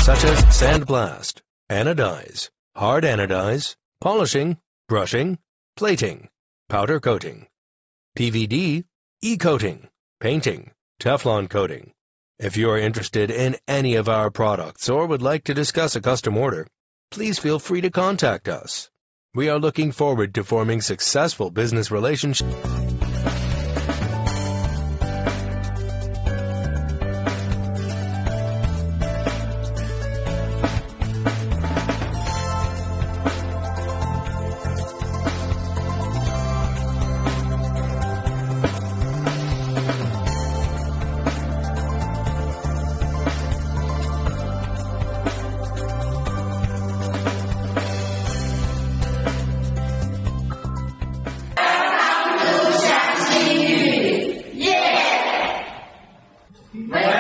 such as sandblast, anodize, hard anodize, polishing, brushing, plating, powder coating, PVD, e-coating, painting, Teflon coating. If you are interested in any of our products or would like to discuss a custom order, please feel free to contact us. We are looking forward to forming successful business relationships. Yeah!